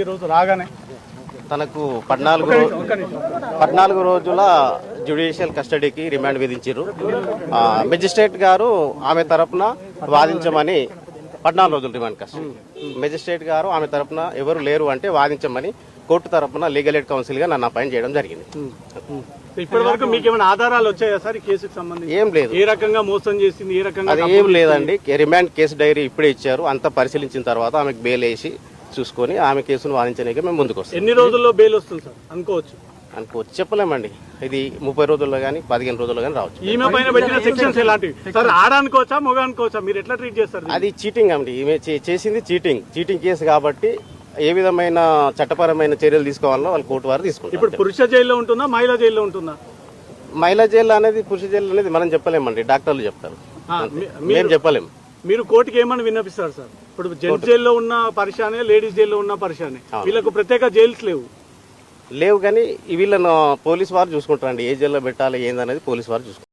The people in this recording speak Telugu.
ఈరోజు రాగానే తనకు 14 రోజుల జ్యుడిషియల్ కస్టడీకి రిమాండ్ విధించారు. మెజిస్ట్రేట్ గారు ఆమె తరపున వాదించమని 14 రోజులు రిమాండ్ కస్టడీ. మెజిస్ట్రేట్ గారు ఆమె తరపున ఎవరు లేరు అంటే వాదించమని కోర్టు తరపున లీగల్ ఎయిడ్ కౌన్సిల్ గా నన్ను అపాయింట్ చేయడం జరిగింది. ఇప్పటి వరకు మీకు ఏమైనా ఆధారాలు వచ్చాయా సార్ ఈ కేసుకు సంబంధించి? ఏం లేదు. ఏ రకంగా మోసం చేసింది, ఏ రకంగా అది ఏం లేదండి. రిమాండ్ కేసు డైరీ ఇప్పుడే ఇచ్చారు. అంతా పరిశీలించిన తర్వాత ఆమెకు బెయిల్ వేసి చూసుకొని ఆమె కేసును వాదించడానికి మేము ముందుకు వస్తాం. ఎన్ని రోజుల్లో బెయిల్ వస్తుంది సార్ అనుకోవచ్చు? చెప్పలేమండి. ఇది 30 రోజుల్లో కానీ 15 రోజుల్లో కానీ రావచ్చు. ఈమె పైన పెట్టిన సెక్షన్స్ ఎలాంటివి సార్? ఆడ అనుకోవచ్చా, మొగ అనుకోవచ్చా? మీరు ఎట్లా ట్రీట్ చేస్తారు? అది చీటింగ్ అండి. ఈమె చేసింది చీటింగ్ కేసు కాబట్టి ఏ విధమైన చట్టపరమైన చర్యలు తీసుకోవాలో వాళ్ళు కోర్టు వారు తీసుకుంటారు. ఇప్పుడు పురుష జైల్లో ఉంటుందా, మహిళా జైల్లో ఉంటుందా? మహిళా జైలు అనేది పురుష జైలు అనేది మనం చెప్పలేమండి, డాక్టర్లు చెప్తారు, మేము చెప్పలేము. మీరు కోర్టుకి ఏమని విన్నపిస్తారు సార్? ఇప్పుడు జెంట్స్ జైల్లో ఉన్న పరిశానే, లేడీస్ జైల్లో ఉన్న పరిశానే, వీళ్ళకు ప్రత్యేక జైల్స్ లేవు కానీ వీళ్ళను పోలీసు వారు చూసుకుంటారండి. ఏ జైల్లో పెట్టాలి ఏందనేది పోలీసు వారు చూసుకుంటారు.